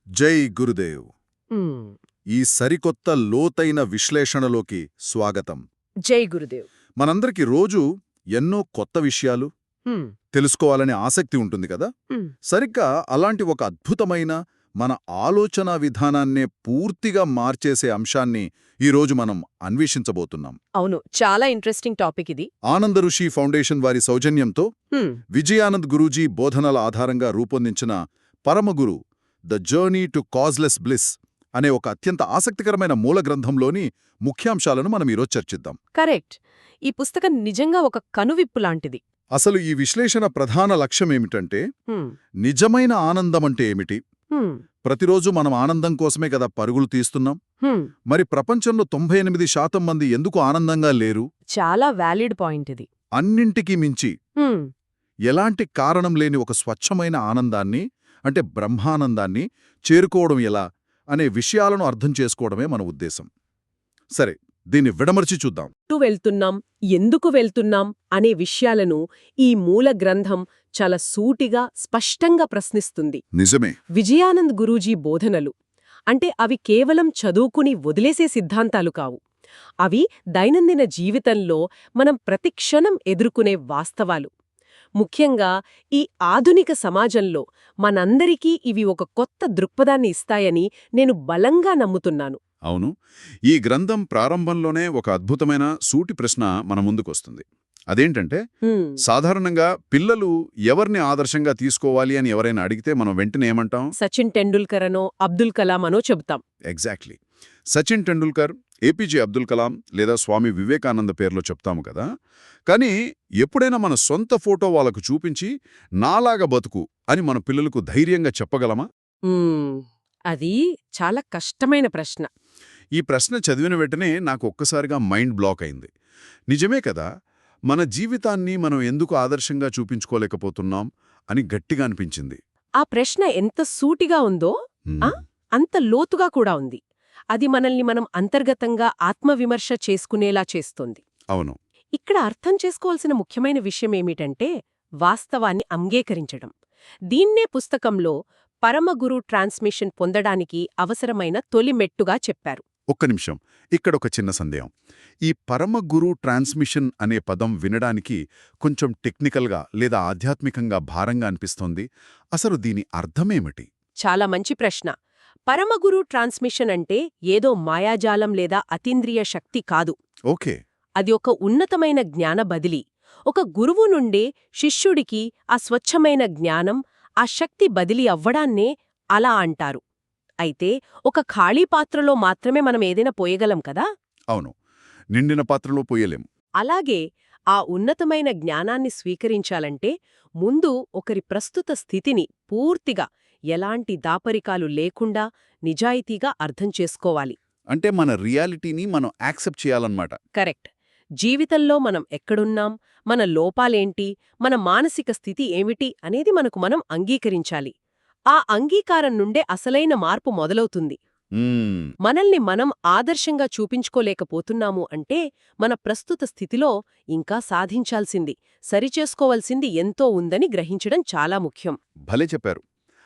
జై గురుదేవ్. హ్మ్. ఈ సరికొత్త లోతైన విశ్లేషణలోకి స్వాగతం. జై గురుదేవ్. మనందరికీ రోజూ ఎన్నో కొత్త విషయాలు హ్మ్. తెలుసుకోవాలనే ఆసక్తి ఉంటుంది కదా. హ్మ్. సరిగ్గా అలాంటి ఒక అద్భుతమైన మన ఆలోచనా విధానాన్నే పూర్తిగా మార్చేసే అంశాన్ని ఈరోజు మనం అన్వేషించబోతున్నాం. అవును, చాలా ఇంట్రెస్టింగ్ టాపిక్ ఇది. ఆనంద ఋషి ఫౌండేషన్ వారి సౌజన్యంతో హ్మ్. విజయానంద్ గురూజీ బోధనల ఆధారంగా రూపొందించిన Paramaguru the journey to causeless bliss అనే ఒక అత్యంత ఆసక్తికరమైన మూల గ్రంథంలోని ముఖ్యాంశాలను మనం ఈరోజు చర్చిద్దాం. కరెక్ట్. ఈ పుస్తకం నిజంగా ఒక కనువిప్పు లాంటిది. అసలు ఈ విశ్లేషణ ప్రధాన లక్ష్యమేమిటంటే, హ్మ్. నిజమైన ఆనందమంటే ఏమిటి? హ్మ్. ప్రతిరోజు మనం ఆనందం కోసమే కదా పరుగులు తీస్తున్నాం. హ్మ్. మరి ప్రపంచంలో 98% మంది ఎందుకు ఆనందంగా లేరు? చాలా వ్యాలిడ్ పాయింట్ ఇది. అన్నింటికీ మించి హ్మ్. ఎలాంటి కారణం లేని ఒక స్వచ్ఛమైన ఆనందాన్ని, అంటే బ్రహ్మానందాన్ని చేరుకోవడం ఎలా అనే విషయాలను అర్థం చేసుకోవడమే మన ఉద్దేశం. సరే, దీన్ని విడమర్చి చూద్దాం. వెళ్తున్నాం, ఎందుకు వెళ్తున్నాం అనే విషయాలను ఈ మూల గ్రంథం చాలా సూటిగా, స్పష్టంగా ప్రశ్నిస్తుంది. నిజమే. విజయానంద్ గురూజీ బోధనలు అంటే అవి కేవలం చదువుకుని వదిలేసే సిద్ధాంతాలు కావు. అవి దైనందిన జీవితంలో మనం ప్రతిక్షణం ఎదుర్కొనే వాస్తవాలు. ముఖ్యంగా ఈ ఆధునిక సమాజంలో మనందరికీ ఇవి ఒక కొత్త దృక్పథాన్ని ఇస్తాయని నేను బలంగా నమ్ముతున్నాను. అవును, ఈ గ్రంథం ప్రారంభంలోనే ఒక అద్భుతమైన సూటి ప్రశ్న మన ముందుకొస్తుంది. అదేంటంటే, హ్మ్. సాధారణంగా పిల్లలు ఎవరిని ఆదర్శంగా తీసుకోవాలి అని ఎవరైనా అడిగితే మనం వెంటనే ఏమంటాం? సచిన్ టెండూల్కర్ అనో అబ్దుల్ కలాం అనో చెబుతాం. ఎగ్జాక్ట్లీ. సచిన్ టెండూల్కర్, ఏపీజే అబ్దుల్ కలాం లేదా స్వామి వివేకానంద పేర్లో చెప్తాము కదా. కానీ ఎప్పుడైనా మన సొంత ఫోటో వాళ్ళకు చూపించి నాలాగా బతుకు అని మన పిల్లలకు ధైర్యంగా చెప్పగలమా? అది చాలా కష్టమైన ప్రశ్న. ఈ ప్రశ్న చదివిన వెంటనే నాకు ఒక్కసారిగా మైండ్ బ్లాక్ అయింది. నిజమే కదా, మన జీవితాన్ని మనం ఎందుకు ఆదర్శంగా చూపించుకోలేకపోతున్నాం అని గట్టిగా అనిపించింది. ఆ ప్రశ్న ఎంత సూటిగా ఉందో ఆ, అంత లోతుగా కూడా ఉంది. అది మనల్ని మనం అంతర్గతంగా ఆత్మవిమర్శ చేసుకునేలా చేస్తుంది. అవును. ఇక్కడ అర్థం చేసుకోవాల్సిన ముఖ్యమైన విషయమేమిటంటే వాస్తవాన్ని అంగీకరించడం. దీన్నే పుస్తకంలో పరమగురు ట్రాన్స్మిషన్ పొందడానికి అవసరమైన తొలి మెట్టుగా చెప్పారు. ఒక్క నిమిషం, ఇక్కడొక చిన్న సందేహం. ఈ పరమగురు ట్రాన్స్మిషన్ అనే పదం వినడానికి కొంచెం టెక్నికల్గా లేదా ఆధ్యాత్మికంగా భారంగా అనిపిస్తోంది. అసలు దీని అర్థమేమిటి? చాలా మంచి ప్రశ్న. పరమగురు ట్రాన్స్మిషన్ అంటే ఏదో మాయాజాలం లేదా అతీంద్రియ శక్తి కాదు. ఓకే. అది ఒక ఉన్నతమైన జ్ఞాన బదిలీ. ఒక గురువు నుండే శిష్యుడికి ఆ స్వచ్ఛమైన జ్ఞానం, ఆ శక్తి బదిలీ అవ్వడాన్నే అలా అంటారు. అయితే ఒక ఖాళీ పాత్రలో మాత్రమే మనం ఏదైనా పోయగలం కదా. అవును, నిండిన పాత్రలో పోయలేం. అలాగే ఆ ఉన్నతమైన జ్ఞానాన్ని స్వీకరించాలంటే ముందు ఒకరి ప్రస్తుత స్థితిని పూర్తిగా, ఎలాంటి దాపరికాలు లేకుండా నిజాయితీగా అర్థం చేసుకోవాలి. అంటే మన రియాలిటీని మనం యాక్సెప్ట్ చేయాలన్నమాట. కరెక్ట్. జీవితంలో మనం ఎక్కడున్నాం, మన లోపాలేంటి, మన మానసిక స్థితి ఏమిటి అనేది మనకు మనం అంగీకరించాలి. ఆ అంగీకారం నుండే అసలైన మార్పు మొదలవుతుంది. మనల్ని మనం ఆదర్శంగా చూపించుకోలేకపోతున్నాము అంటే మన ప్రస్తుత స్థితిలో ఇంకా సాధించాల్సింది, సరిచేసుకోవాల్సింది ఎంతో ఉందని గ్రహించడం చాలా ముఖ్యం. భలే చెప్పారు.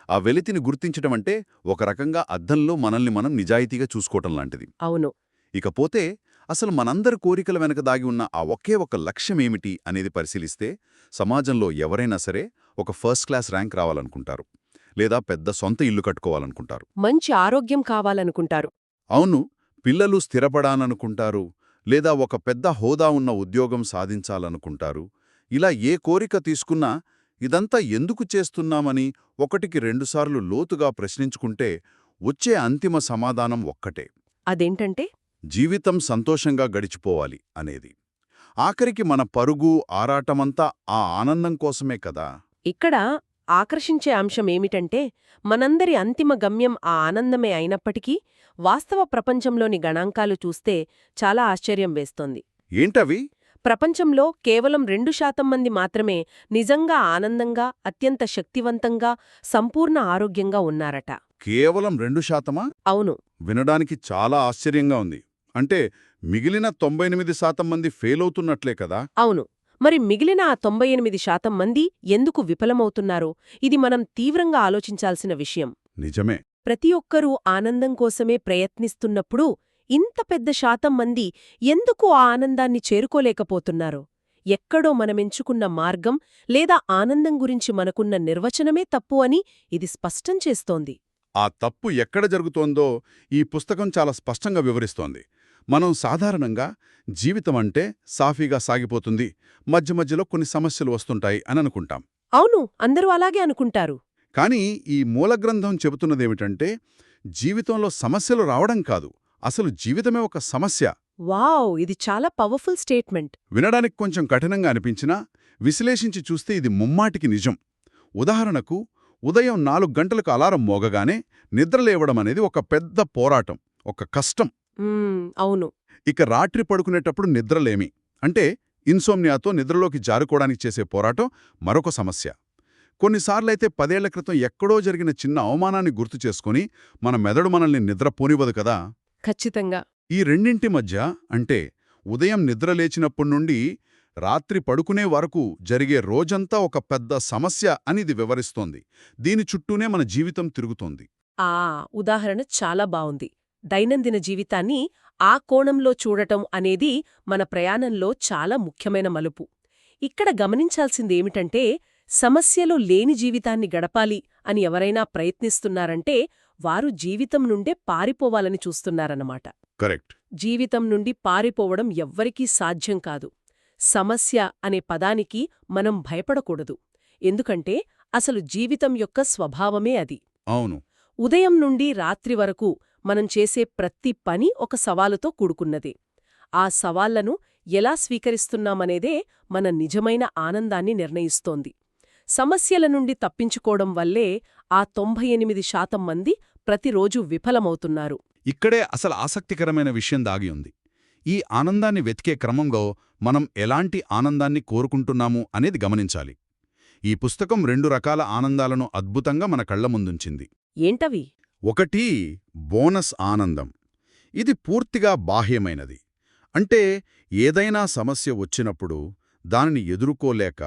ఆ వెలితిని గుర్తించడం అంటే ఒక రకంగా అద్దంలో మనల్ని మనం నిజాయితీగా చూసుకోవటం లాంటిది. అవును. ఇకపోతే అసలు మనందరి కోరికల వెనక దాగి ఉన్న ఆ ఒకే ఒక లక్ష్యమేమిటి అనేది పరిశీలిస్తే, సమాజంలో ఎవరైనా సరే ఒక ఫస్ట్ క్లాస్ ర్యాంక్ రావాలనుకుంటారు, లేదా పెద్ద సొంత ఇల్లు కట్టుకోవాలనుకుంటారు, మంచి ఆరోగ్యం కావాలనుకుంటారు. అవును, పిల్లలు స్థిరపడాలనుకుంటారు, లేదా ఒక పెద్ద హోదా ఉన్న ఉద్యోగం సాధించాలనుకుంటారు. ఇలా ఏ కోరిక తీసుకున్నా ఇదంతా ఎందుకు చేస్తున్నామని ఒకటికి రెండుసార్లు లోతుగా ప్రశ్నించుకుంటే వచ్చే అంతిమ సమాధానం ఒక్కటే: అదేంటంటే జీవితం సంతోషంగా గడిచిపోవాలి అనేది. ఆఖరికి మన పరుగు ఆరాటమంతా ఆ ఆనందం కోసమే కదా. ఇక్కడ ఆకర్షించే అంశం ఏమిటంటే మనందరి అంతిమ గమ్యం ఆ ఆనందమే అయినప్పటికీ వాస్తవ ప్రపంచంలోని గణాంకాలు చూస్తే చాలా ఆశ్చర్యం వేస్తోంది. ఏంటవి? ప్రపంచంలో కేవలం 2% మంది మాత్రమే నిజంగా ఆనందంగా, అత్యంత శక్తివంతంగా, సంపూర్ణ ఆరోగ్యంగా ఉన్నారట. కేవలం 2%? అవును. వినడానికి చాలా ఆశ్చర్యంగా ఉంది. అంటే మిగిలిన 98% మంది ఫెయిల్ అవుతున్నట్లే కదా. అవును. మరి మిగిలిన ఆ 98% మంది ఎందుకు విఫలమవుతున్నారో ఇది మనం తీవ్రంగా ఆలోచించాల్సిన విషయం. నిజమే. ప్రతి ఒక్కరూ ఆనందం కోసమే ప్రయత్నిస్తున్నప్పుడు ఇంత పెద్ద శాతం మంది ఎందుకు ఆ ఆనందాన్ని చేరుకోలేకపోతున్నారో, ఎక్కడో మనమెంచుకున్న మార్గం లేదా ఆనందం గురించి మనకున్న నిర్వచనమే తప్పు అని ఇది స్పష్టం చేస్తోంది. ఆ తప్పు ఎక్కడ జరుగుతోందో ఈ పుస్తకం చాలా స్పష్టంగా వివరిస్తోంది. మనం సాధారణంగా జీవితం అంటే సాఫీగా సాగిపోతుంది, మధ్య మధ్యలో కొన్ని సమస్యలు వస్తుంటాయి అని అనుకుంటాం. అవును, అందరూ అలాగే అనుకుంటారు. కానీ ఈ మూలగ్రంథం చెబుతున్నదేమిటంటే, జీవితంలో సమస్యలు రావడం కాదు, అసలు జీవితమే ఒక సమస్య. వావ్, ఇది చాలా పవర్ఫుల్ స్టేట్మెంట్. వినడానికి కొంచెం కఠినంగా అనిపించినా విశ్లేషించి చూస్తే ఇది ముమ్మాటికి నిజం. ఉదాహరణకు, ఉదయం 4 గంటలకు అలారం మోగగానే నిద్రలేవడం అనేది ఒక పెద్ద పోరాటం, ఒక కష్టం. అవును. ఇక రాత్రి పడుకునేటప్పుడు నిద్రలేమి అంటే ఇన్సోమ్నియాతో నిద్రలోకి జారుకోవడానికి చేసే పోరాటం మరొక సమస్య. కొన్నిసార్లైతే 10 ఏళ్ల క్రితం ఎక్కడో జరిగిన చిన్న అవమానాన్ని గుర్తు చేసుకుని మన మెదడు మనల్ని నిద్రపోనివ్వదు కదా. ఖచ్చితంగా. ఈ రెండింటి మధ్య అంటే ఉదయం నిద్రలేచినప్పటి నుండి రాత్రి పడుకునే వరకు జరిగే రోజంతా ఒక పెద్ద సమస్య అని ఇది వివరిస్తోంది. దీని చుట్టూనే మన జీవితం తిరుగుతోంది. ఆ ఉదాహరణ చాలా బావుంది. దైనందిన జీవితాన్ని ఆ కోణంలో చూడటం అనేది మన ప్రయాణంలో చాలా ముఖ్యమైన మలుపు. ఇక్కడ గమనించాల్సిందేమిటంటే, సమస్యలు లేని జీవితాన్ని గడపాలి అని ఎవరైనా ప్రయత్నిస్తున్నారంటే వారు జీవితం నుండే పారిపోవాలని చూస్తున్నారన్నమాట. కరెక్ట్. జీవితం నుండి పారిపోవడం ఎవ్వరికీ సాధ్యం కాదు. సమస్య అనే పదానికి మనం భయపడకూడదు. ఎందుకంటే అసలు జీవితం యొక్క స్వభావమే అది. అవును. ఉదయం నుండి రాత్రి వరకు మనం చేసే ప్రతి పని ఒక సవాలుతో కూడుకున్నదే. ఆ సవాళ్లను ఎలా స్వీకరిస్తున్నామనేదే మన నిజమైన ఆనందాన్ని నిర్ణయిస్తోంది. సమస్యల నుండి తప్పించుకోవడం వల్లే ఆ 98% మంది ప్రతిరోజూ విఫలమవుతున్నారు. ఇక్కడే అసలు ఆసక్తికరమైన విషయం దాగి ఉంది. ఈ ఆనందాన్ని వెతికే క్రమంలో మనం ఎలాంటి ఆనందాన్ని కోరుకుంటున్నాము అనేది గమనించాలి. ఈ పుస్తకం 2 రకాల ఆనందాలను అద్భుతంగా మన కళ్ల ముందుంచింది. ఏంటవి? ఒకటి బోనస్ ఆనందం. ఇది పూర్తిగా బాహ్యమైనది. అంటే ఏదైనా సమస్య వచ్చినప్పుడు దానిని ఎదుర్కోలేక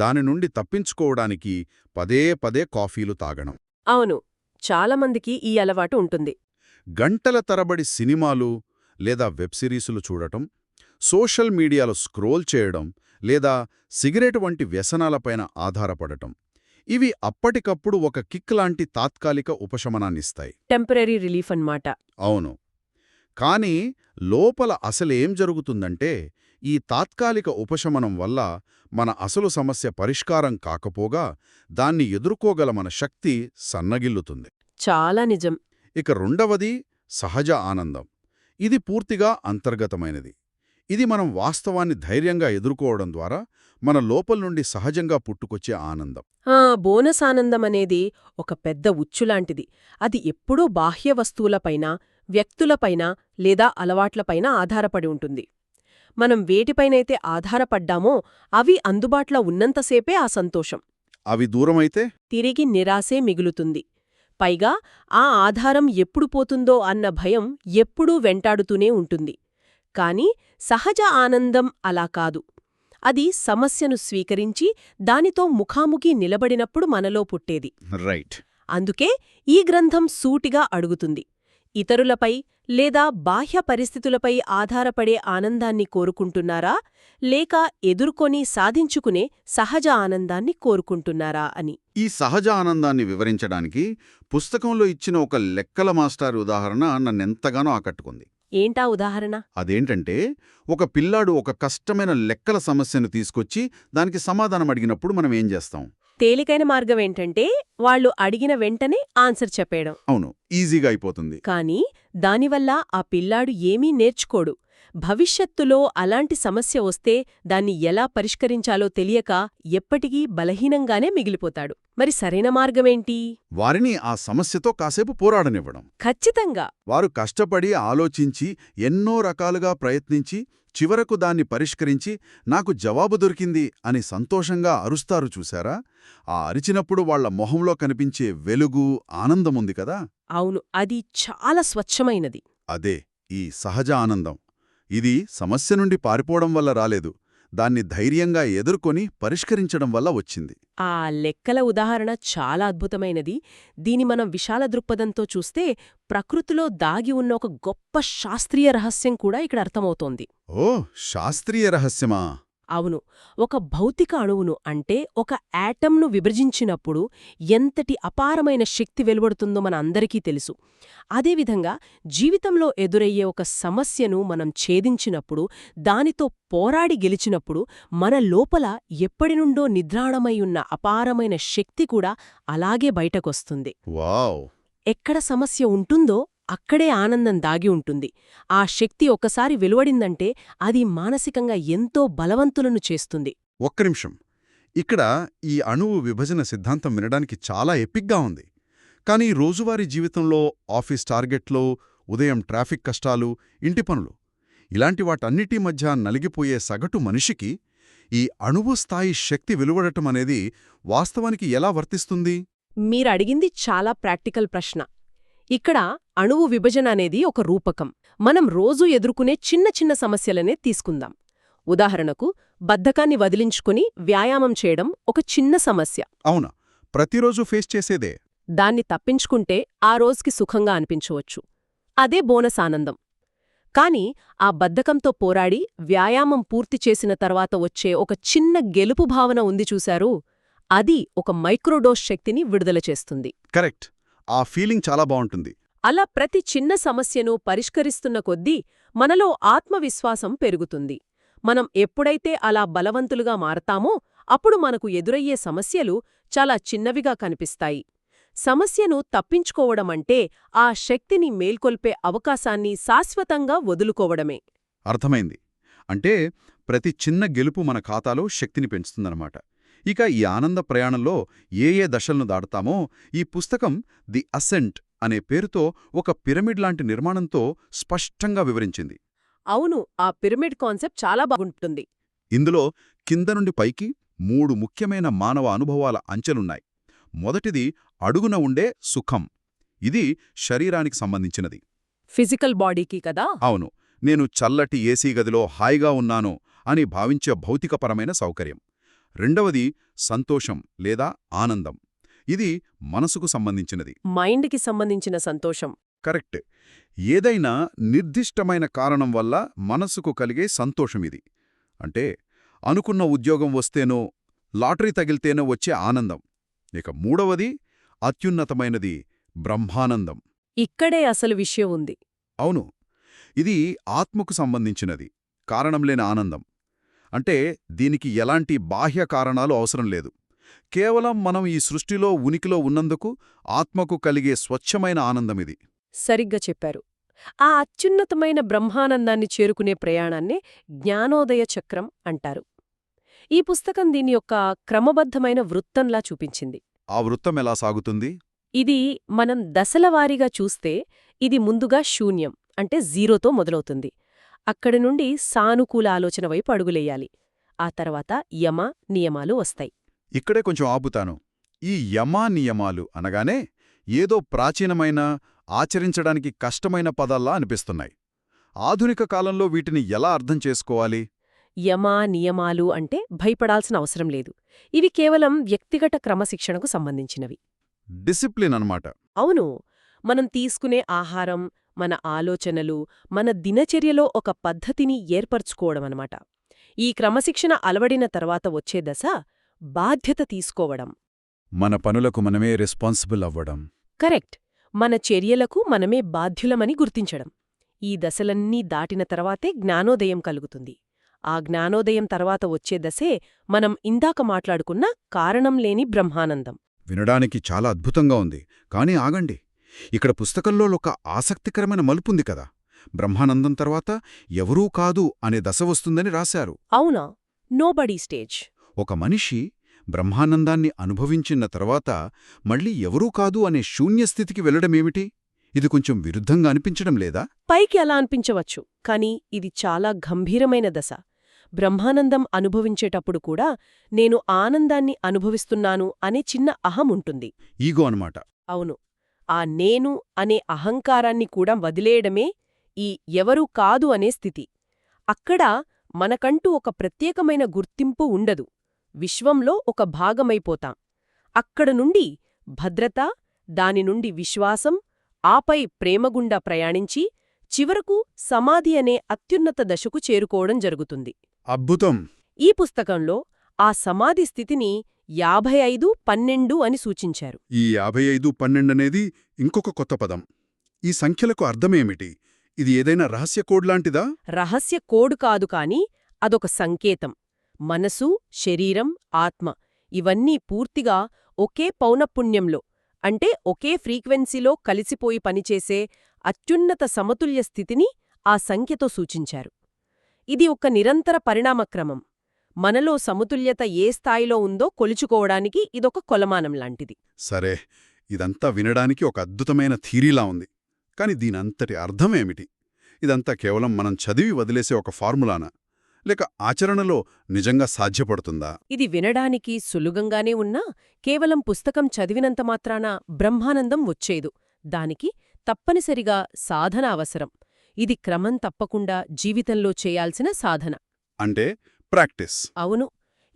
దాని నుండి తప్పించుకోవడానికి పదే పదే కాఫీలు తాగడం. అవును, చాలామందికి ఈ అలవాటు ఉంటుంది. గంటల తరబడి సినిమాలు లేదా వెబ్ సిరీసులు చూడటం, సోషల్ మీడియాలో స్క్రోల్ చేయడం లేదా సిగరెట్ వంటి వ్యసనాలపైన ఆధారపడటం. ఇవి అప్పటికప్పుడు ఒక కిక్ లాంటి తాత్కాలిక ఉపశమనాన్నిస్తాయి. టెంపరరీ రిలీఫ్ అన్నమాట. అవును. కానీ లోపల అసలేం జరుగుతుందంటే, ఈ తాత్కాలిక ఉపశమనం వల్ల మన అసలు సమస్య పరిష్కారం కాకపోగా దాన్ని ఎదుర్కోగల మన శక్తి సన్నగిల్లుతుంది. చాలా నిజం. ఇక రెండవది సహజ ఆనందం. ఇది పూర్తిగా అంతర్గతమైనది. ఇది మనం వాస్తవాన్ని ధైర్యంగా ఎదుర్కోవడం ద్వారా మన లోపల నుండి సహజంగా పుట్టుకొచ్చే ఆనందం. బోనస్ ఆనందమనేది ఒక పెద్ద ఉచ్చులాంటిది. అది ఎప్పుడూ బాహ్య వస్తువులపైన, వ్యక్తులపైన లేదా అలవాట్లపైన ఆధారపడి ఉంటుంది. మనం వేటిపైనైతే ఆధారపడ్డామో అవి అందుబాటులో ఉన్నంతసేపే ఆ సంతోషం. అవి దూరమైతే తిరిగి నిరాశే మిగులుతుంది. పైగా ఆ ఆధారం ఎప్పుడు పోతుందో అన్న భయం ఎప్పుడూ వెంటాడుతూనే ఉంటుంది. కాని సహజ ఆనందం అలా కాదు. అది సమస్యను స్వీకరించి దానితో ముఖాముఖి నిలబడినప్పుడు మనలో పుట్టేది. రైట్. అందుకే ఈ గ్రంథం సూటిగా అడుగుతుంది, ఇతరులపై లేదా బాహ్య పరిస్థితులపై ఆధారపడే ఆనందాన్ని కోరుకుంటున్నారా, లేక ఎదుర్కొని సాధించుకునే సహజ ఆనందాన్ని కోరుకుంటున్నారా అని. ఈ సహజ ఆనందాన్ని వివరించడానికి పుస్తకంలో ఇచ్చిన ఒక లెక్కల మాస్టారు ఉదాహరణ నన్నెంతగానో ఆకట్టుకుంది. ఏంటా ఉదాహరణ? అదేంటంటే, ఒక పిల్లాడు ఒక కష్టమైన లెక్కల సమస్యను తీసుకొచ్చి దానికి సమాధానం అడిగినప్పుడు మనం ఏం చేస్తాం? తేలికైన మార్గమేంటంటే వాళ్ళు అడిగిన వెంటనే ఆన్సర్ చెప్పేయడం. అవును, ఈజీగా అయిపోతుంది. కాని దానివల్ల ఆ పిల్లాడు ఏమీ నేర్చుకోడు. భవిష్యత్తులో అలాంటి సమస్య వస్తే దాన్ని ఎలా పరిష్కరించాలో తెలియక ఎప్పటికీ బలహీనంగానే మిగిలిపోతాడు. మరి సరైన మార్గమేంటి? వారిని ఆ సమస్యతో కాసేపు పోరాడనివ్వడం. ఖచ్చితంగా. వారు కష్టపడి ఆలోచించి ఎన్నో రకాలుగా ప్రయత్నించి చివరకు దాన్ని పరిష్కరించి నాకు జవాబు దొరికింది అని సంతోషంగా అరుస్తారు చూశారా? ఆ అరిచినప్పుడు వాళ్ల మొహంలో కనిపించే వెలుగు, ఆనందముంది కదా. అవును, అది చాలా స్వచ్ఛమైనది. అదే ఈ సహజ ఆనందం. ఇది సమస్య నుండి పారిపోవడం వల్ల రాలేదు, దాన్ని ధైర్యంగా ఎదుర్కొని పరిష్కరించడం వల్ల వచ్చింది. ఆ లెక్కల ఉదాహరణ చాలా అద్భుతమైనది. దీని మనం విశాల దృక్పథంతో చూస్తే ప్రకృతిలో దాగి ఉన్న ఒక గొప్ప శాస్త్రీయ రహస్యం కూడా ఇక్కడ అర్థమవుతోంది. ఓ, శాస్త్రీయ రహస్యమా? అవును. ఒక భౌతిక అణువును అంటే ఒక యాటంను విభజించినప్పుడు ఎంతటి అపారమైన శక్తి వెలువడుతుందో మన అందరికీ తెలుసు. అదేవిధంగా జీవితంలో ఎదురయ్యే ఒక సమస్యను మనం ఛేదించినప్పుడు, దానితో పోరాడి గెలిచినప్పుడు మన లోపల ఎప్పటినుండో నిద్రాణమై ఉన్న అపారమైన శక్తి కూడా అలాగే బయటకొస్తుంది. వావ్! ఎక్కడ సమస్య ఉంటుందో అక్కడే ఆనందం దాగి ఉంటుంది. ఆ శక్తి ఒక్కసారి వెలువడిందంటే అది మానసికంగా ఎంతో బలవంతులను చేస్తుంది. ఒక్క నిమిషం. ఇక్కడ ఈ అణువు విభజన సిద్ధాంతం వినడానికి చాలా ఎపిక్గా ఉంది. కానీ రోజువారీ జీవితంలో ఆఫీస్ టార్గెట్లు, ఉదయం ట్రాఫిక్ కష్టాలు, ఇంటి పనులు ఇలాంటి వాటన్నిటి మధ్య నలిగిపోయే సగటు మనిషికి ఈ అణువు స్థాయి శక్తి వెలువడటం అనేది వాస్తవానికి ఎలా వర్తిస్తుంది? మీరడిగింది చాలా ప్రాక్టికల్ ప్రశ్న. ఇక్కడ అణువు విభజన అనేది ఒక రూపకం. మనం రోజూ ఎదుర్కొనే చిన్న చిన్న సమస్యలనే తీసుకుందాం. ఉదాహరణకు, బద్ధకాన్ని వదిలించుకుని వ్యాయామం చేయడం ఒక చిన్న సమస్య. అవునా? ప్రతిరోజు ఫేస్ చేసేదే. దాన్ని తప్పించుకుంటే ఆ రోజుకి సుఖంగా అనిపించవచ్చు. అదే బోనస్ ఆనందం. కాని ఆ బద్ధకంతో పోరాడి వ్యాయామం పూర్తి చేసిన తర్వాత వచ్చే ఒక చిన్న గెలుపు భావన ఉంది చూశారూ, అది ఒక మైక్రోడోస్ శక్తిని విడుదల చేస్తుంది. కరెక్ట్. ఆ ఫీలింగ్ చాలా బావుంటుంది. అలా ప్రతి చిన్న సమస్యను పరిష్కరిస్తున్న కొద్దీ మనలో ఆత్మవిశ్వాసం పెరుగుతుంది. మనం ఎప్పుడైతే అలా బలవంతులుగా మారతామో అప్పుడు మనకు ఎదురయ్యే సమస్యలు చాలా చిన్నవిగా కనిపిస్తాయి. సమస్యను తప్పించుకోవడమంటే ఆ శక్తిని మేల్కొల్పే అవకాశాన్ని శాశ్వతంగా వదులుకోవడమే. అర్థమైంది. అంటే ప్రతి చిన్న గెలుపు మన ఖాతాలో శక్తిని పెంచుతుందన్నమాట. ఇక ఈ ఆనంద ప్రయాణంలో ఏ దశలను దాటుతామో ఈ పుస్తకం ది అసెంట్ అనే పేరుతో ఒక పిరమిడ్ లాంటి నిర్మాణంతో స్పష్టంగా వివరించింది. అవును, ఆ పిరమిడ్ కాన్సెప్ట్ చాలా బాగుంటుంది. ఇందులో కింద నుండి పైకి 3 ముఖ్యమైన మానవ అనుభవాల అంచెలున్నాయి. మొదటిది అడుగున ఉండే సుఖం. ఇది శరీరానికి సంబంధించినది. ఫిజికల్ బాడీకి కదా? అవును, నేను చల్లటి ఏసీ గదిలో హాయిగా ఉన్నాను అని భావించే భౌతికపరమైన సౌకర్యం. రెండవది సంతోషం లేదా ఆనందం. ఇది మనసుకు సంబంధించినది. మైండ్కి సంబంధించిన సంతోషం. కరెక్ట్. ఏదైనా నిర్దిష్టమైన కారణం వల్ల మనసుకు కలిగే సంతోషమిది. అంటే అనుకున్న ఉద్యోగం వస్తేనో, లాటరీ తగిలితేనో వచ్చే ఆనందం. ఇక మూడవది అత్యున్నతమైనది, బ్రహ్మానందం. ఇక్కడే అసలు విషయం ఉంది. అవును, ఇది ఆత్మకు సంబంధించినది, కారణం లేని ఆనందం. అంటే దీనికి ఎలాంటి బాహ్య కారణాలు అవసరం లేదు. కేవలం మనం ఈ సృష్టిలో ఉనికిలో ఉన్నందుకు ఆత్మకు కలిగే స్వచ్ఛమైన ఆనందమిది. సరిగ్గా చెప్పారు. ఆ అత్యున్నతమైన బ్రహ్మానందాన్ని చేరుకునే ప్రయాణాన్నే జ్ఞానోదయ చక్రం అంటారు. ఈ పుస్తకం దీని యొక్క క్రమబద్ధమైన వృత్తంలా చూపించింది. ఆ వృత్తం ఎలా సాగుతుంది? ఇది మనం దశలవారీగా చూస్తే ఇది ముందుగా శూన్యం అంటే జీరోతో మొదలవుతుంది. అక్కడి నుండి సానుకూల ఆలోచన వైపు అడుగులేయాలి. ఆ తర్వాత యమ నియమాలు వస్తాయి. ఇక్కడే కొంచెం ఆపుతాను. ఈ యమా నియమాలు అనగానే ఏదో ప్రాచీనమైన, ఆచరించడానికి కష్టమైన పదాల్లా అనిపిస్తున్నాయి. ఆధునిక కాలంలో వీటిని ఎలా అర్థం చేసుకోవాలి? యమా నియమాలు అంటే భయపడాల్సిన అవసరం లేదు. ఇవి కేవలం వ్యక్తిగత క్రమశిక్షణకు సంబంధించినవి. డిసిప్లిన్ అన్నమాట. అవును, మనం తీసుకునే ఆహారం, మన ఆలోచనలు, మన దినచర్యలో ఒక పద్ధతిని ఏర్పరచుకోవడమన్నమాట. ఈ క్రమశిక్షణ అలవడిన తర్వాత వచ్చే దశ బాధ్యత తీసుకోవడం. మన పనులకు మనమే రెస్పాన్సిబుల్ అవ్వడం. కరెక్ట్. మన చర్యలకు మనమే బాధ్యులమని గుర్తించడం. ఈ దశలన్నీ దాటిన తర్వాతే జ్ఞానోదయం కలుగుతుంది. ఆ జ్ఞానోదయం తర్వాత వచ్చే దశే మనం ఇందాక మాట్లాడుకున్న కారణం లేని బ్రహ్మానందం. వినడానికి చాలా అద్భుతంగా ఉంది. కానీ ఆగండి, ఇక్కడ పుస్తకంలో ఒక ఆసక్తికరమైన మలుపుంది కదా. బ్రహ్మానందం తర్వాత ఎవరూ కాదు అనే దశ వస్తుందని రాశారు. అవునా? Nobody stage. ఒక మనిషి బ్రహ్మానందాన్ని అనుభవించిన తర్వాత మళ్ళీ ఎవరూ కాదు అనే శూన్యస్థితికి వెళ్లడమేమిటి? ఇది కొంచెం విరుద్ధంగా అనిపించడం లేదా? పైకి అలా అనిపించవచ్చు, కాని ఇది చాలా గంభీరమైన దశ. బ్రహ్మానందం అనుభవించేటప్పుడు కూడా నేను ఆనందాన్ని అనుభవిస్తున్నాను అనే చిన్న అహం ఉంటుంది. ఈగో అన్నమాట. అవును. ఆ నేను అనే అహంకారాన్ని కూడా వదిలేయడమే ఈ ఎవరూ కాదు అనే స్థితి. అక్కడ మనకంటూ ఒక ప్రత్యేకమైన గుర్తింపు ఉండదు. విశ్వంలో ఒక భాగమైపోతాం. అక్కడ నుండి భద్రత, దాని నుండి విశ్వాసం, ఆపై ప్రేమగుండా ప్రయాణించి చివరకు సమాధి అనే అత్యున్నత దశకు చేరుకోవడం జరుగుతుంది. అద్భుతం! ఈ పుస్తకంలో ఆ సమాధి స్థితిని 55-12 అని సూచించారు. ఈ 55-12 అనేది ఇంకొక కొత్త పదం. ఈ సంఖ్యలకు అర్థమేమిటి? ఇది ఏదైనా రహస్య కోడ్ లాంటిదా? రహస్య కోడ్ కాదు కాని అదొక సంకేతం. మనసు, శరీరం, ఆత్మ ఇవన్నీ పూర్తిగా ఒకే పౌనఃపున్యంలో, అంటే ఒకే ఫ్రీక్వెన్సీలో కలిసిపోయి పనిచేసే అత్యున్నత సమతుల్య స్థితిని ఆ సంఖ్యతో సూచించారు. ఇది ఒక నిరంతర పరిణామక్రమం. మనలో సమతుల్యత ఏ స్థాయిలో ఉందో కొలుచుకోవడానికి ఇదొక కొలమానం లాంటిది. సరే, ఇదంతా వినడానికి ఒక అద్భుతమైన థీరీలా ఉంది. కాని దీనంతటి అర్థమేమిటి? ఇదంతా కేవలం మనం చదివి వదిలేసే ఒక ఫార్ములానా? లేక ఆచరణలో నిజంగా సాధ్యపడుతుందా? ఇది వినడానికి సులుగంగానే ఉన్నా కేవలం పుస్తకం చదివినంత మాత్రాన బ్రహ్మానందం వచ్చేదు. దానికి తప్పనిసరిగా సాధన అవసరం. ఇది క్రమం తప్పకుండా జీవితంలో చేయాల్సిన సాధన. అంటే ప్రాక్టీస్. అవును.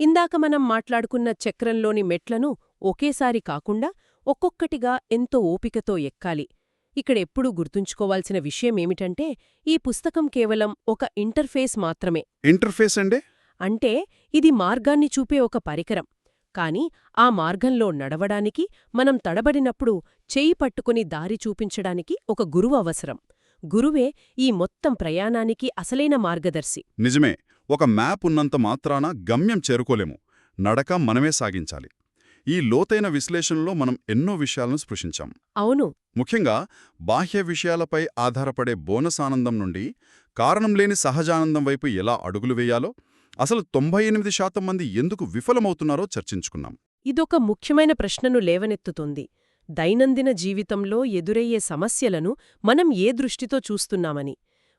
ఇందాక మనం మాట్లాడుకున్న చక్రంలోని మెట్లను ఒకేసారి కాకుండా ఒక్కొక్కటిగా ఎంతో ఓపికతో ఎక్కాలి. ఇక్కడెప్పుడూ గుర్తుంచుకోవాల్సిన విషయమేమిటంటే ఈ పుస్తకం కేవలం ఒక ఇంటర్ఫేస్ మాత్రమే. ఇంటర్ఫేస్ అంటే ఇది మార్గాన్ని చూపే ఒక పరికరం. కాని ఆ మార్గంలో నడవడానికి మనం తడబడినప్పుడు చెయ్యి పట్టుకుని దారి చూపించడానికి ఒక గురువు అవసరం. గురువే ఈ మొత్తం ప్రయాణానికి అసలైన మార్గదర్శి. నిజమే. ఒక మ్యాప్ ఉన్నంత మాత్రాన గమ్యం చేరుకోలేము. నడక మనమే సాగించాలి. ఈ లోతైన విశ్లేషణలో మనం ఎన్నో విషయాలను స్పృశించాం. అవును. ముఖ్యంగా బాహ్య విషయాలపై ఆధారపడే బోనస్ ఆనందం నుండి కారణం లేని సహజానందం వైపు ఎలా అడుగులు వేయాలో, అసలు 98% మంది ఎందుకు విఫలమవుతున్నారో చర్చించుకున్నాం. ఇదొక ముఖ్యమైన ప్రశ్నను లేవనెత్తుతుంది. దైనందిన జీవితంలో ఎదురయ్యే సమస్యలను మనం ఏ దృష్టితో చూస్తున్నామని.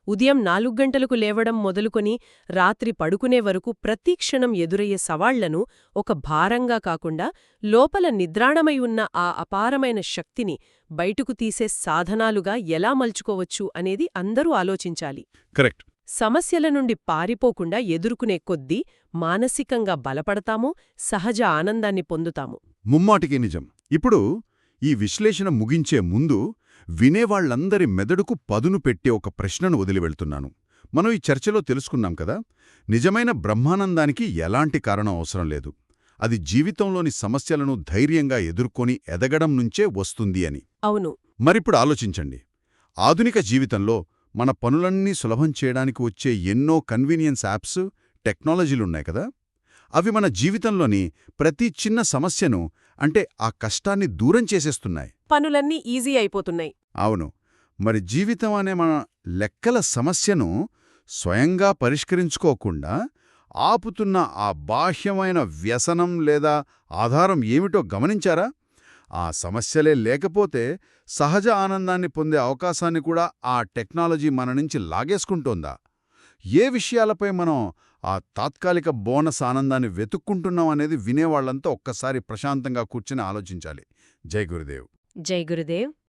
ఉదయం 4 గంటలకు లేవడం మొదలుకొని రాత్రి పడుకునే వరకు ప్రతి క్షణం ఎదురయ్యే సవాళ్లను ఒక భారంగా కాకుండా లోపల నిద్రాణమై ఉన్న ఆ అపారమైన శక్తిని బయటకు తీసే సాధనాలుగా ఎలా మలుచుకోవచ్చు అనేది అందరూ ఆలోచించాలి. కరెక్ట్. సమస్యల నుండి పారిపోకుండా ఎదుర్కొనే కొద్దీ మానసికంగా బలపడతాము, సహజ ఆనందాన్ని పొందుతాము. ముమ్మాటికి నిజం. ఇప్పుడు ఈ విశ్లేషణ ముగించే ముందు వినేవాళ్లందరి మెదడుకు పదును పెట్టే ఒక ప్రశ్నను వదిలివెళ్తున్నాను. మనం ఈ చర్చలో తెలుసుకున్నాం కదా, నిజమైన బ్రహ్మానందానికి ఎలాంటి కారణం అవసరం లేదు. అది జీవితంలోని సమస్యలను ధైర్యంగా ఎదుర్కొని ఎదగడం నుంచే వస్తుంది అని. అవును. మరిప్పుడు ఆలోచించండి. ఆధునిక జీవితంలో మన పనులన్నీ సులభం చేయడానికి వచ్చే ఎన్నో కన్వీనియన్స్ యాప్స్, టెక్నాలజీలున్నాయి కదా. అవి మన జీవితంలోని ప్రతి చిన్న సమస్యను, అంటే ఆ కష్టాన్ని దూరం చేసేస్తున్నాయి. పనులన్నీ ఈజీ అయిపోతున్నాయి. అవును. మరి జీవితం అనే మన లెక్కల సమస్యను స్వయంగా పరిష్కరించుకోకుండా ఆపుతున్న ఆ బాహ్యమైన వ్యసనం లేదా ఆధారం ఏమిటో గమనించారా? ఆ సమస్యలే లేకపోతే సహజ ఆనందాన్ని పొందే అవకాశాన్ని కూడా ఆ టెక్నాలజీ మన నుంచి లాగేసుకుంటోందా? ఏ విషయాలపై మనం ఆ తాత్కాలిక బోనస్ ఆనందాన్ని వెతుక్కుంటున్నాం అనేది వినేవాళ్లంతా ఒక్కసారి ప్రశాంతంగా కూర్చుని ఆలోచించాలి. జై గురుదేవ్. జై గురుదేవ్.